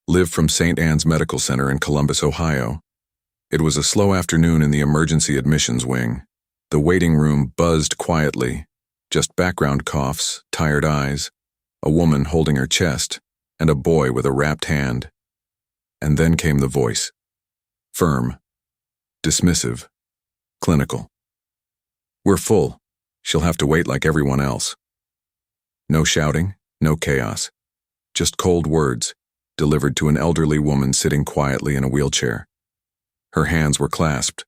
lived from St. Anne's Medical Center in Columbus, Ohio. It was a slow afternoon in the emergency admissions wing. The waiting room buzzed quietly, just background coughs, tired eyes, a woman holding her chest, and a boy with a wrapped hand. And then came the voice. Firm. Dismissive. Clinical. "We're full. She'll have to wait like everyone else." No shouting, no chaos. Just cold words, delivered to an elderly woman sitting quietly in a wheelchair. Her hands were clasped.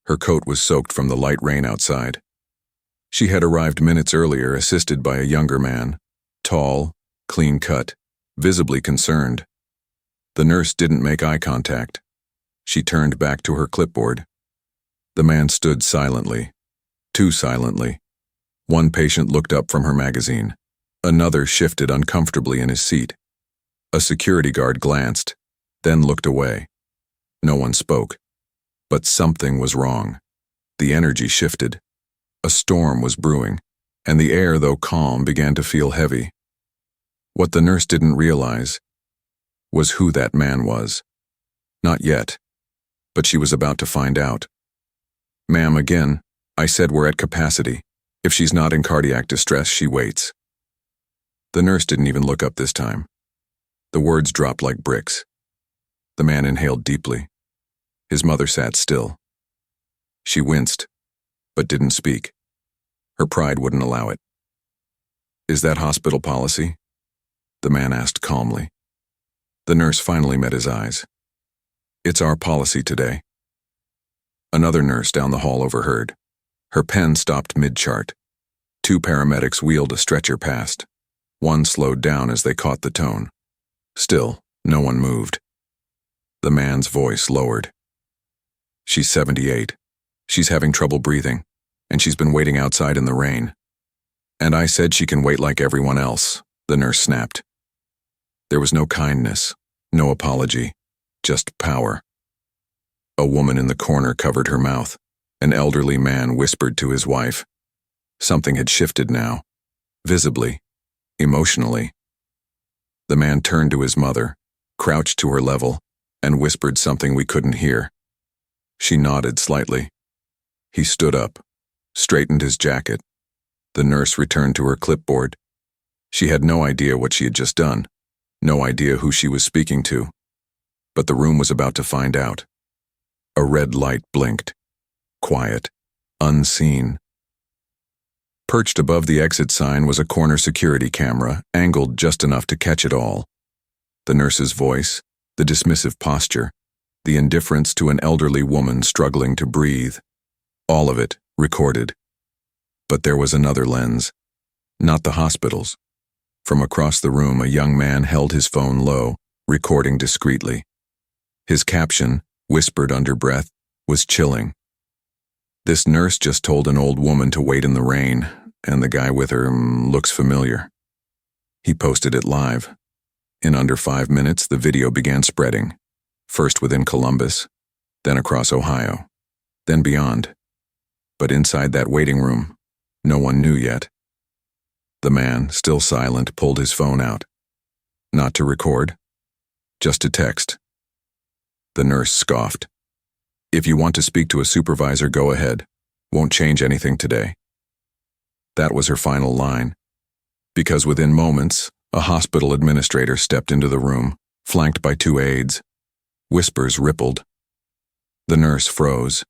Her coat was soaked from the light rain outside. She had arrived minutes earlier, assisted by a younger man, tall, clean-cut, visibly concerned. The nurse didn't make eye contact. She turned back to her clipboard. The man stood silently, too silently. One patient looked up from her magazine. Another shifted uncomfortably in his seat. A security guard glanced, then looked away. No one spoke. But something was wrong. The energy shifted. A storm was brewing, and the air, though calm, began to feel heavy. What the nurse didn't realize was who that man was. Not yet, but she was about to find out. "Ma'am, again, I said we're at capacity. If she's not in cardiac distress, she waits." The nurse didn't even look up this time. The words dropped like bricks. The man inhaled deeply. His mother sat still. She winced, but didn't speak. Her pride wouldn't allow it. "Is that hospital policy?" the man asked calmly. The nurse finally met his eyes. "It's our policy today." Another nurse down the hall overheard. Her pen stopped mid-chart. Two paramedics wheeled a stretcher past. One slowed down as they caught the tone. Still, no one moved. The man's voice lowered. "She's 78. She's having trouble breathing, and she's been waiting outside in the rain." "And I said she can wait like everyone else," the nurse snapped. There was no kindness, no apology, just power. A woman in the corner covered her mouth. An elderly man whispered to his wife. Something had shifted now, visibly, emotionally. The man turned to his mother, crouched to her level, and whispered something we couldn't hear. She nodded slightly. He stood up, straightened his jacket. The nurse returned to her clipboard. She had no idea what she had just done, no idea who she was speaking to. But the room was about to find out. A red light blinked. Quiet, unseen. Perched above the exit sign was a corner security camera, angled just enough to catch it all. The nurse's voice, the dismissive posture, the indifference to an elderly woman struggling to breathe. All of it recorded. But there was another lens. Not the hospital's. From across the room, a young man held his phone low, recording discreetly. His caption, whispered under breath, was chilling. "This nurse just told an old woman to wait in the rain, and the guy with her looks familiar." He posted it live. In under 5 minutes, the video began spreading, first within Columbus, then across Ohio, then beyond. But inside that waiting room, no one knew yet. The man, still silent, pulled his phone out. Not to record, just to text. The nurse scoffed. "If you want to speak to a supervisor, go ahead. Won't change anything today." That was her final line. Because within moments, a hospital administrator stepped into the room, flanked by 2 aides. Whispers rippled. The nurse froze.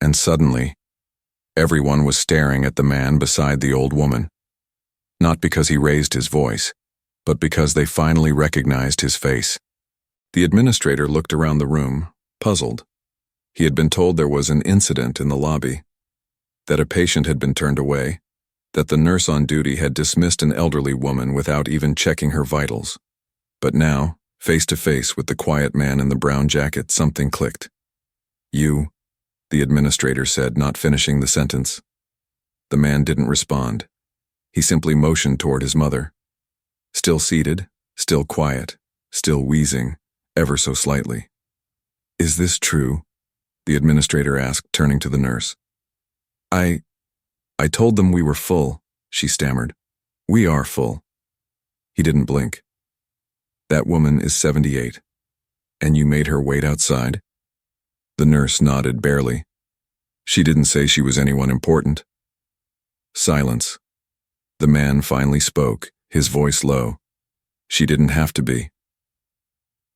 And suddenly, everyone was staring at the man beside the old woman. Not because he raised his voice, but because they finally recognized his face. The administrator looked around the room, puzzled. He had been told there was an incident in the lobby, that a patient had been turned away, that the nurse on duty had dismissed an elderly woman without even checking her vitals. But now, face to face with the quiet man in the brown jacket, something clicked. "You," the administrator said, not finishing the sentence. The man didn't respond. He simply motioned toward his mother. Still seated, still quiet, still wheezing, ever so slightly. "Is this true?" the administrator asked, turning to the nurse. I told them we were full," she stammered. "We are full." He didn't blink. That woman is 78. And you made her wait outside? The nurse nodded barely. She didn't say she was anyone important. Silence. The man finally spoke, his voice low. She didn't have to be.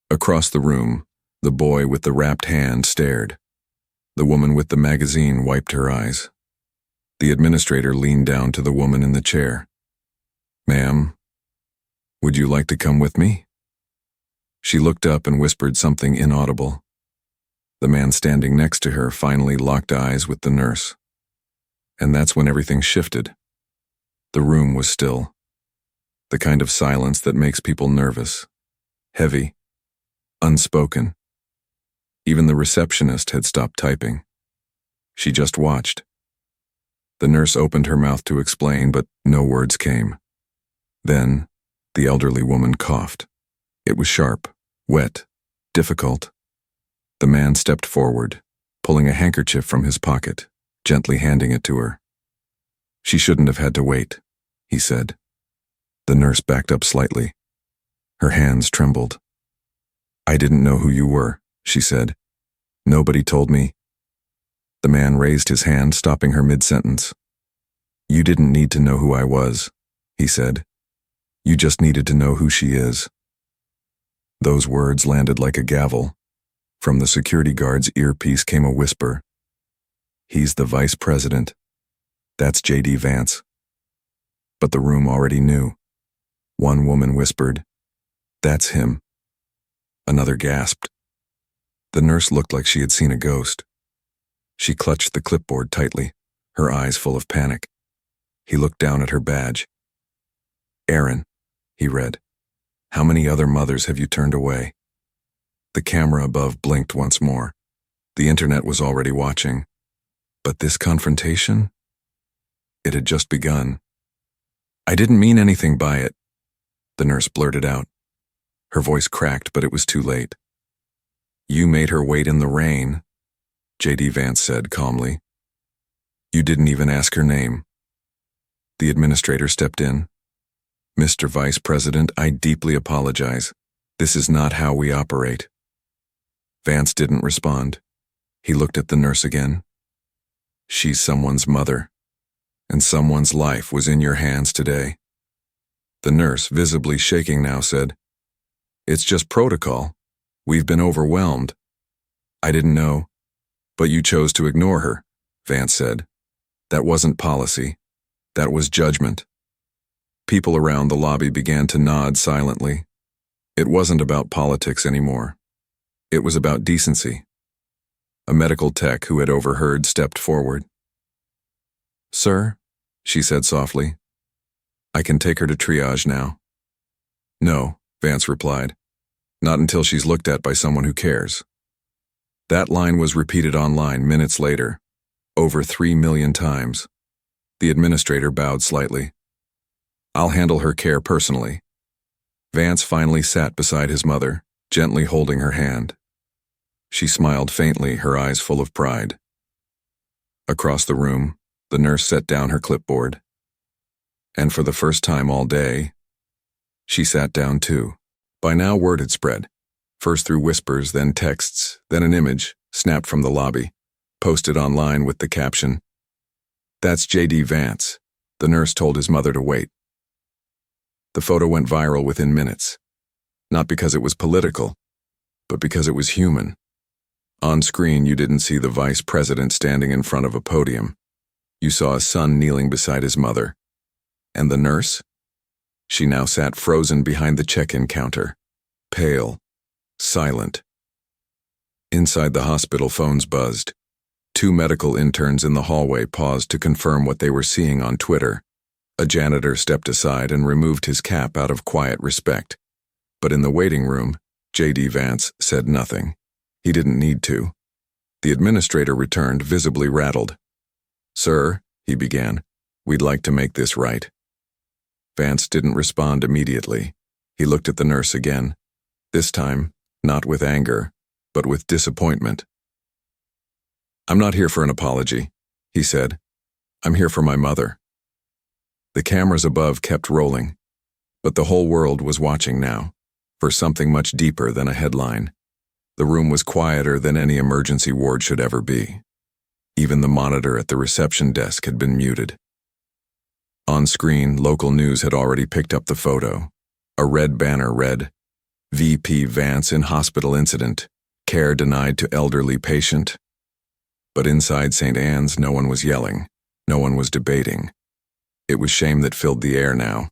Across the room, the boy with the wrapped hand stared. The woman with the magazine wiped her eyes. The administrator leaned down to the woman in the chair. "Ma'am, would you like to come with me?" She looked up and whispered something inaudible. The man standing next to her finally locked eyes with the nurse. And that's when everything shifted. The room was still. The kind of silence that makes people nervous, heavy, unspoken. Even the receptionist had stopped typing. She just watched. The nurse opened her mouth to explain, but no words came. Then, the elderly woman coughed. It was sharp, wet, difficult. The man stepped forward, pulling a handkerchief from his pocket, gently handing it to her. "She shouldn't have had to wait," he said. The nurse backed up slightly. Her hands trembled. "I didn't know who you were," she said. "Nobody told me." The man raised his hand, stopping her mid-sentence. "You didn't need to know who I was," he said. "You just needed to know who she is." Those words landed like a gavel. From the security guard's earpiece came a whisper. "He's the vice president. That's J.D. Vance." But the room already knew. One woman whispered, "That's him." Another gasped. The nurse looked like she had seen a ghost. She clutched the clipboard tightly, her eyes full of panic. He looked down at her badge. "Aaron," he read, "how many other mothers have you turned away?" The camera above blinked once more. The internet was already watching. But this confrontation? It had just begun. "I didn't mean anything by it," the nurse blurted out. Her voice cracked, but it was too late. "You made her wait in the rain," J.D. Vance said calmly. "You didn't even ask her name." The administrator stepped in. "Mr. Vice President, I deeply apologize. This is not how we operate." Vance didn't respond. He looked at the nurse again. "She's someone's mother, and someone's life was in your hands today." The nurse, visibly shaking now, said, "It's just protocol. We've been overwhelmed." "I didn't know, but you chose to ignore her," Vance said. "That wasn't policy. That was judgment." People around the lobby began to nod silently. It wasn't about politics anymore. It was about decency. A medical tech who had overheard stepped forward. "Sir," she said softly, "I can take her to triage now." "No," Vance replied. "Not until she's looked at by someone who cares." That line was repeated online minutes later, over 3 million times. The administrator bowed slightly. "I'll handle her care personally." Vance finally sat beside his mother, gently holding her hand. She smiled faintly, her eyes full of pride. Across the room, the nurse set down her clipboard. And for the first time all day, she sat down too. By now word had spread, first through whispers, then texts, then an image, snapped from the lobby, posted online with the caption, "That's J.D. Vance." The nurse told his mother to wait. The photo went viral within minutes, not because it was political, but because it was human. On screen, you didn't see the vice president standing in front of a podium. You saw a son kneeling beside his mother. And the nurse? She now sat frozen behind the check-in counter, pale, silent. Inside the hospital, phones buzzed. 2 medical interns in the hallway paused to confirm what they were seeing on Twitter. A janitor stepped aside and removed his cap out of quiet respect. But in the waiting room, J.D. Vance said nothing. He didn't need to. The administrator returned, visibly rattled. "Sir," he began, "we'd like to make this right." Vance didn't respond immediately. He looked at the nurse again, this time not with anger, but with disappointment. "I'm not here for an apology," he said. "I'm here for my mother." The cameras above kept rolling, but the whole world was watching now. for something much deeper than a headline. The room was quieter than any emergency ward should ever be. Even the monitor at the reception desk had been muted. On screen, local news had already picked up the photo. A red banner read, "VP Vance in hospital incident. Care denied to elderly patient." But inside St. Anne's, no one was yelling. No one was debating. It was shame that filled the air now.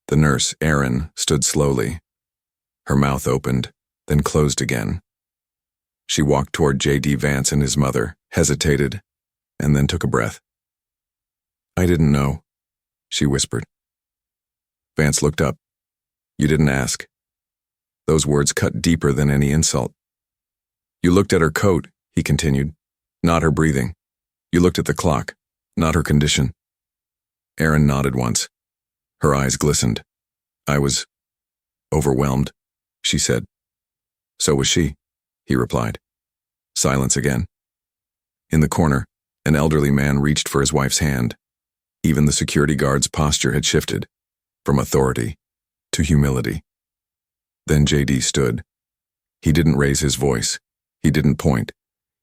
The nurse, Erin, stood slowly. Her mouth opened, then closed again. She walked toward J.D. Vance and his mother, hesitated, and then took a breath. "I didn't know," she whispered. Vance looked up. "You didn't ask." Those words cut deeper than any insult. "You looked at her coat," he continued, "not her breathing. You looked at the clock, not her condition." Erin nodded once. Her eyes glistened. "I was overwhelmed," she said. "So was she," he replied. Silence again. In the corner, an elderly man reached for his wife's hand. Even the security guard's posture had shifted, from authority to humility. Then J.D. stood. He didn't raise his voice. He didn't point.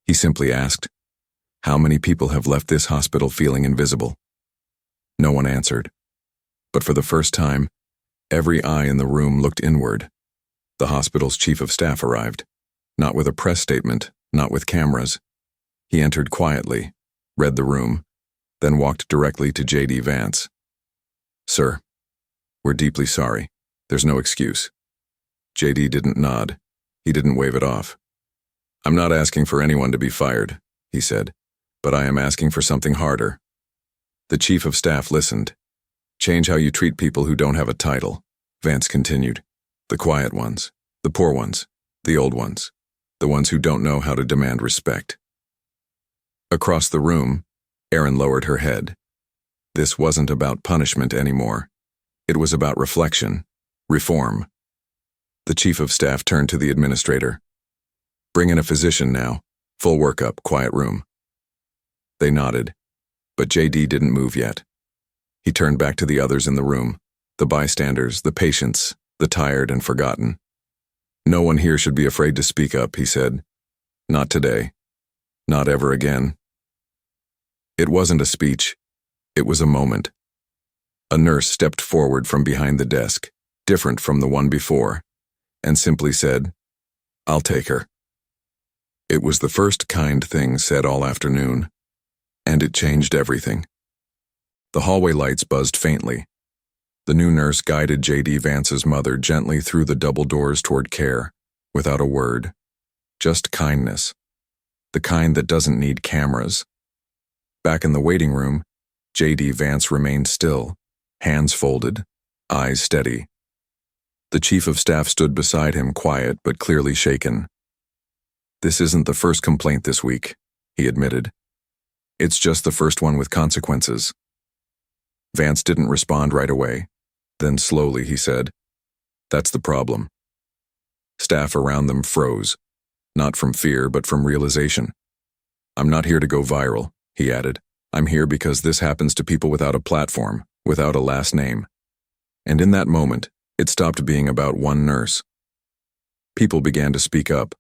He simply asked, "How many people have left this hospital feeling invisible?" No one answered. But for the first time, every eye in the room looked inward. The hospital's chief of staff arrived. Not with a press statement, not with cameras. He entered quietly, read the room, then walked directly to J.D. Vance. "Sir, we're deeply sorry. There's no excuse." J.D. didn't nod. He didn't wave it off. "I'm not asking for anyone to be fired," he said, "but I am asking for something harder." The chief of staff listened. "Change how you treat people who don't have a title," Vance continued. "The quiet ones, the poor ones, the old ones, the ones who don't know how to demand respect." Across the room, Erin lowered her head. This wasn't about punishment anymore. It was about reflection, reform. The chief of staff turned to the administrator. "Bring in a physician now. Full workup, quiet room." They nodded, but J.D. didn't move yet. He turned back to the others in the room, the bystanders, the patients, the tired and forgotten. "No one here should be afraid to speak up," he said. "Not today. Not ever again." It wasn't a speech. It was a moment. A nurse stepped forward from behind the desk, different from the one before, and simply said, "I'll take her." It was the first kind thing said all afternoon, and it changed everything. The hallway lights buzzed faintly. The new nurse guided J.D. Vance's mother gently through the double doors toward care, without a word. Just kindness. The kind that doesn't need cameras. Back in the waiting room, J.D. Vance remained still, hands folded, eyes steady. The chief of staff stood beside him, quiet but clearly shaken. "This isn't the first complaint this week," he admitted. "It's just the first one with consequences." Vance didn't respond right away. Then slowly he said, "That's the problem." Staff around them froze, not from fear but from realization. "I'm not here to go viral," he added. "I'm here because this happens to people without a platform, without a last name." And in that moment, it stopped being about one nurse. People began to speak up.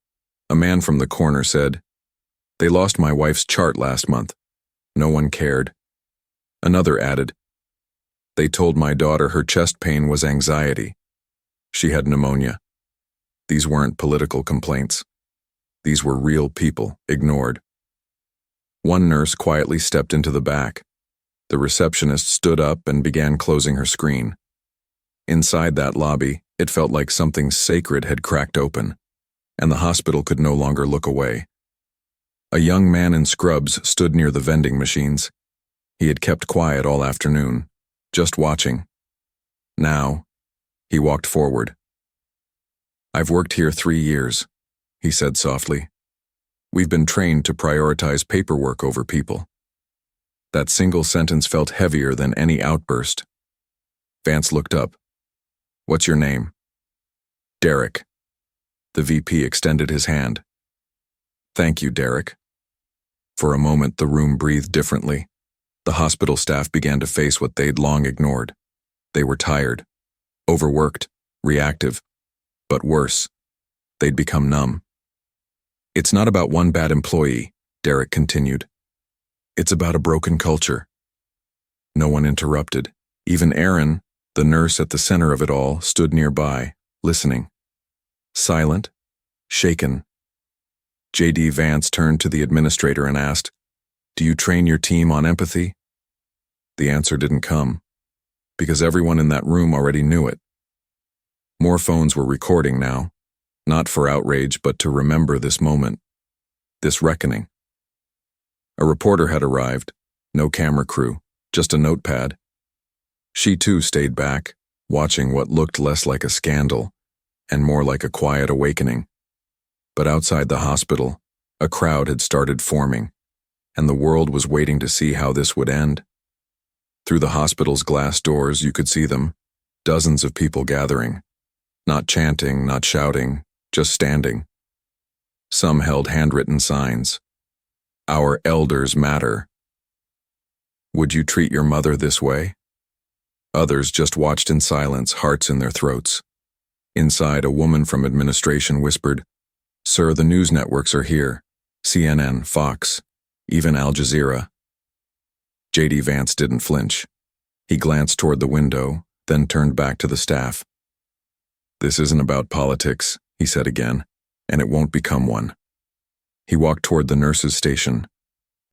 A man from the corner said, "They lost my wife's chart last month. No one cared." Another added, "They told my daughter her chest pain was anxiety. She had pneumonia." These weren't political complaints. These were real people, ignored. One nurse quietly stepped into the back. The receptionist stood up and began closing her screen. Inside that lobby, it felt like something sacred had cracked open, and the hospital could no longer look away. A young man in scrubs stood near the vending machines. He had kept quiet all afternoon, just watching. Now, he walked forward. "I've worked here 3 years," he said softly. "We've been trained to prioritize paperwork over people." That single sentence felt heavier than any outburst. Vance looked up. "What's your name?" "Derek." The VP extended his hand. "Thank you, Derek." For a moment, the room breathed differently. The hospital staff began to face what they'd long ignored. They were tired, overworked, reactive, But worse, they'd become numb. It's not about one bad employee, Derek continued. It's about a broken culture. No one interrupted. Even Erin, the nurse at the center of it all, stood nearby, listening. Silent, shaken. J.D. Vance turned to the administrator and asked, "Do you train your team on empathy?" The answer didn't come, because everyone in that room already knew it. More phones were recording now, not for outrage but to remember this moment, this reckoning. A reporter had arrived, no camera crew, just a notepad. She too stayed back, watching what looked less like a scandal and more like a quiet awakening. But outside the hospital, a crowd had started forming, and the world was waiting to see how this would end. Through the hospital's glass doors you could see them, dozens of people gathering, not chanting, not shouting, just standing. Some held handwritten signs. "Our elders matter." "Would you treat your mother this way?" Others just watched in silence, hearts in their throats. Inside, a woman from administration whispered, "Sir, the news networks are here. CNN, Fox, even Al Jazeera." J.D. Vance didn't flinch. He glanced toward the window, then turned back to the staff. "This isn't about politics," he said again, "and it won't become one." He walked toward the nurse's station.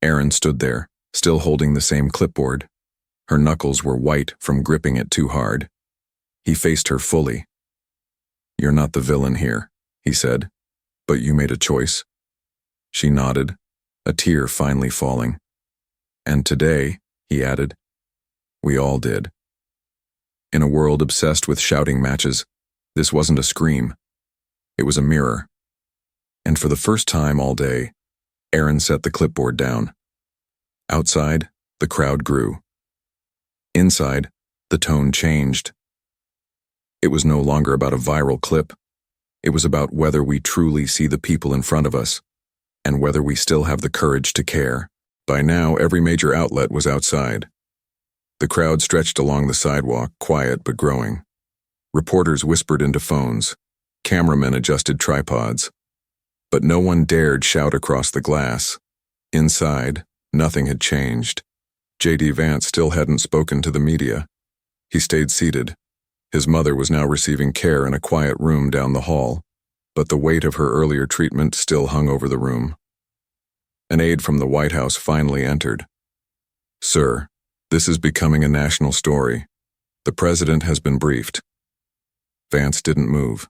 Erin stood there, still holding the same clipboard. Her knuckles were white from gripping it too hard. He faced her fully. "You're not the villain here," he said, "but you made a choice." She nodded, a tear finally falling. "And today," he added, "we all did." In a world obsessed with shouting matches, this wasn't a scream. It was a mirror. And for the first time all day, Erin set the clipboard down. Outside, the crowd grew. Inside, the tone changed. It was no longer about a viral clip. It was about whether we truly see the people in front of us, and whether we still have the courage to care. By now, every major outlet was outside. The crowd stretched along the sidewalk, quiet but growing. Reporters whispered into phones. Cameramen adjusted tripods. But no one dared shout across the glass. Inside, nothing had changed. J.D. Vance still hadn't spoken to the media. He stayed seated. His mother was now receiving care in a quiet room down the hall, but the weight of her earlier treatment still hung over the room. An aide from the White House finally entered. "Sir, this is becoming a national story. The president has been briefed." Vance didn't move.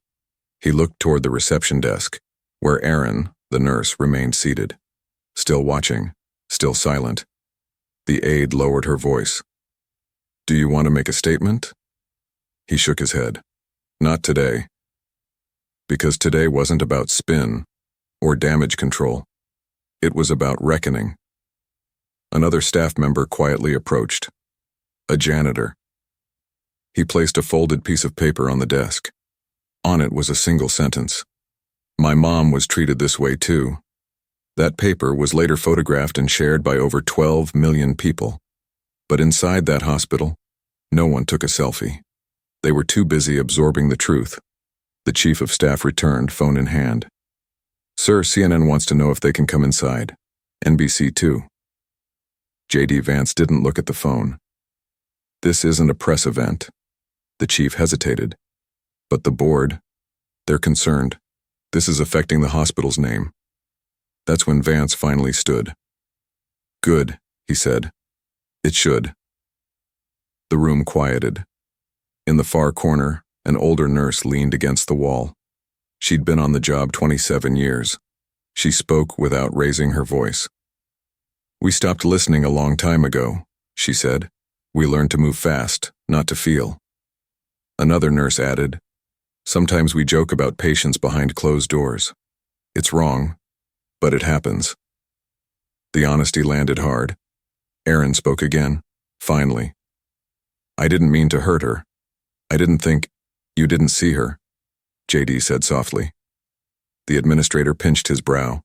He looked toward the reception desk, where Erin, the nurse, remained seated, still watching, still silent. The aide lowered her voice. "Do you want to make a statement?" He shook his head. "Not today." Because today wasn't about spin or damage control. It was about reckoning. Another staff member quietly approached. A janitor. He placed a folded piece of paper on the desk. On it was a single sentence. "My mom was treated this way too." That paper was later photographed and shared by over 12 million people. But inside that hospital, no one took a selfie. They were too busy absorbing the truth. The chief of staff returned, phone in hand. "Sir, CNN wants to know if they can come inside. NBC too." J.D. Vance didn't look at the phone. "This isn't a press event." The chief hesitated. "But the board, they're concerned. This is affecting the hospital's name." That's when Vance finally stood. "Good," he said. "It should." The room quieted. In the far corner, an older nurse leaned against the wall. She'd been on the job 27 years. She spoke without raising her voice. "We stopped listening a long time ago," she said. "We learned to move fast, not to feel." Another nurse added, "Sometimes we joke about patients behind closed doors. It's wrong, but it happens." The honesty landed hard. Erin spoke again, finally. "I didn't mean to hurt her. I didn't think you didn't see her," J.D. said softly. The administrator pinched his brow.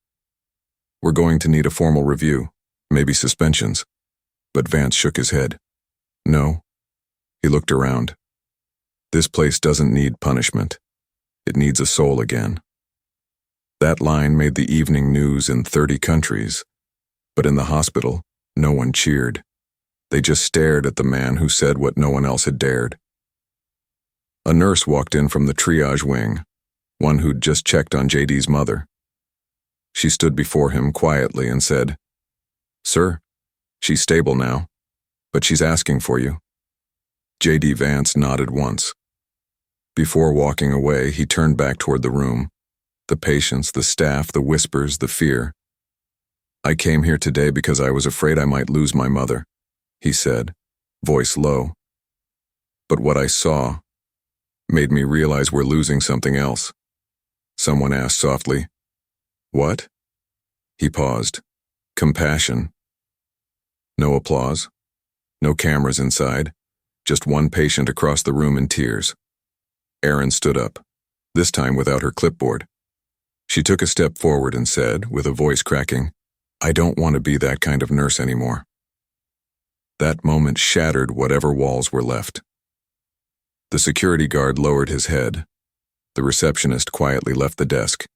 "We're going to need a formal review, maybe suspensions." But Vance shook his head. "No." He looked around. "This place doesn't need punishment. It needs a soul again. That line made the evening news in 30 countries, but in the hospital, no one cheered. They just stared at the man who said what no one else had dared. A nurse walked in from the triage wing, one who'd just checked on JD's mother. She stood before him quietly and said, "Sir, she's stable now, but she's asking for you." JD Vance nodded once. Before walking away, he turned back toward the room. The patients, the staff, the whispers, the fear. "I came here today because I was afraid I might lose my mother," he said, voice low. "But what I saw made me realize we're losing something else." Someone asked softly, "What?" He paused. "Compassion." No applause. No cameras inside. Just one patient across the room in tears. Erin stood up, this time without her clipboard. She took a step forward and said, with a voice cracking, "I don't want to be that kind of nurse anymore." That moment shattered whatever walls were left. The security guard lowered his head. The receptionist quietly left the desk.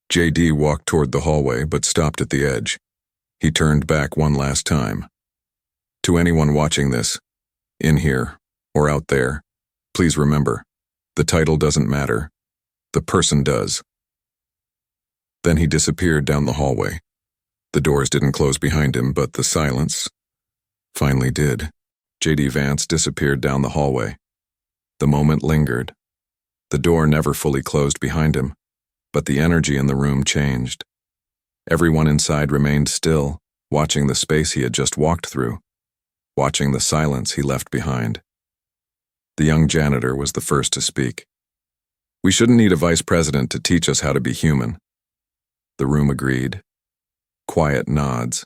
JD walked toward the hallway but stopped at the edge. He turned back one last time. "To anyone watching this, in here or out there, please remember, the title doesn't matter. The person does." Then he disappeared down the hallway. The doors didn't close behind him, but the silence finally did. JD Vance disappeared down the hallway. The moment lingered. The door never fully closed behind him, but the energy in the room changed. Everyone inside remained still, watching the space he had just walked through, watching the silence he left behind. The young janitor was the first to speak. "We shouldn't need a vice president to teach us how to be human." The room agreed. Quiet nods,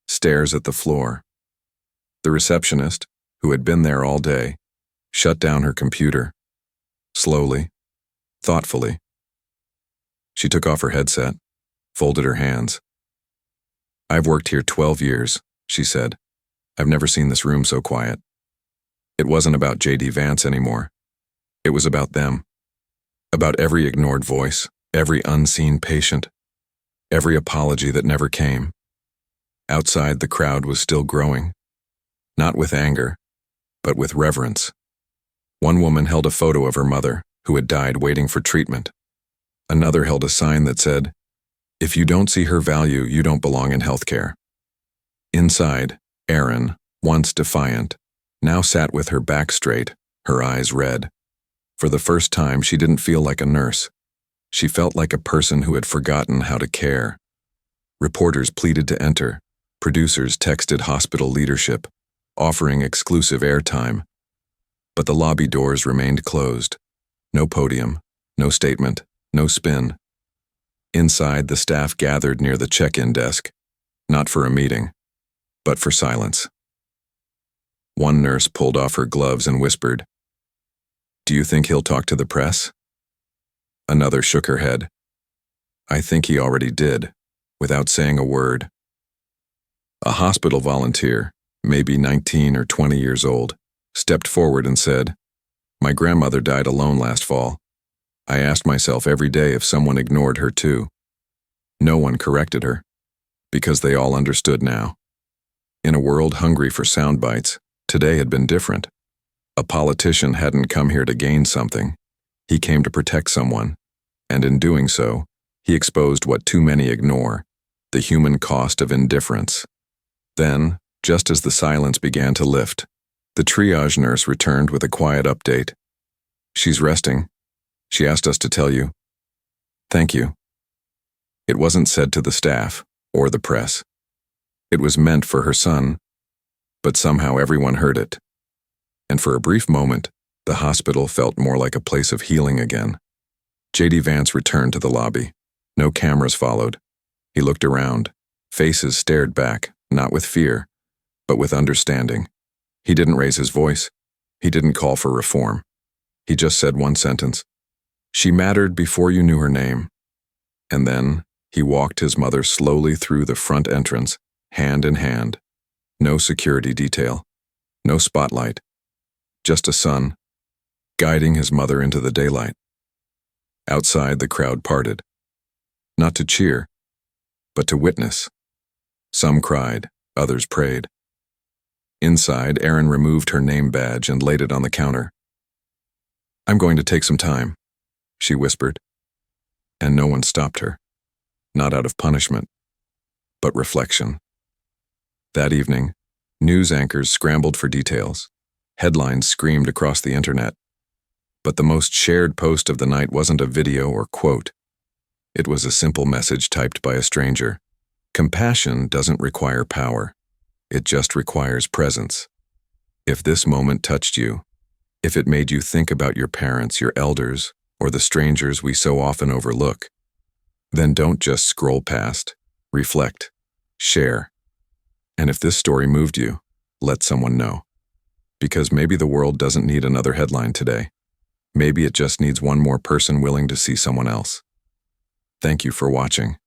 stares at the floor. The receptionist, who had been there all day, shut down her computer. Slowly, thoughtfully. She took off her headset, folded her hands. "I've worked here 12 years, she said. "I've never seen this room so quiet." It wasn't about JD Vance anymore. It was about them. About every ignored voice, every unseen patient, every apology that never came. Outside, the crowd was still growing. Not with anger, but with reverence. One woman held a photo of her mother, who had died waiting for treatment. Another held a sign that said, "If you don't see her value, you don't belong in healthcare." Inside, Erin, once defiant, now sat with her back straight, her eyes red. For the first time, she didn't feel like a nurse. She felt like a person who had forgotten how to care. Reporters pleaded to enter. Producers texted hospital leadership, offering exclusive airtime. But the lobby doors remained closed. No podium, no statement, no spin. Inside, the staff gathered near the check-in desk, not for a meeting, but for silence. One nurse pulled off her gloves and whispered, "Do you think he'll talk to the press?" Another shook her head. "I think he already did, without saying a word." A hospital volunteer, maybe 19 or 20 years old, stepped forward and said, "My grandmother died alone last fall. I asked myself every day if someone ignored her too. No one corrected her, because they all understood now." In a world hungry for sound bites, today had been different. A politician hadn't come here to gain something. He came to protect someone, and in doing so, he exposed what too many ignore, the human cost of indifference. Then, just as the silence began to lift, the triage nurse returned with a quiet update. "She's resting. She asked us to tell you. Thank you." It wasn't said to the staff or the press. It was meant for her son, but somehow everyone heard it. And for a brief moment, the hospital felt more like a place of healing again. JD Vance returned to the lobby. No cameras followed. He looked around. Faces stared back, not with fear, but with understanding. He didn't raise his voice. He didn't call for reform. He just said one sentence. "She mattered before you knew her name." And then he walked his mother slowly through the front entrance, hand in hand. No security detail. No spotlight. Just a son, guiding his mother into the daylight. Outside, the crowd parted. Not to cheer, but to witness. Some cried, others prayed. Inside, Erin removed her name badge and laid it on the counter. "I'm going to take some time," she whispered. And no one stopped her. Not out of punishment, but reflection. That evening, news anchors scrambled for details. Headlines screamed across the internet. But the most shared post of the night wasn't a video or quote. It was a simple message typed by a stranger. Compassion doesn't require power. It just requires presence. If this moment touched you, if it made you think about your parents, your elders, or the strangers we so often overlook, then don't just scroll past. Reflect. Share. And if this story moved you, let someone know. Because maybe the world doesn't need another headline today. Maybe it just needs one more person willing to see someone else. Thank you for watching.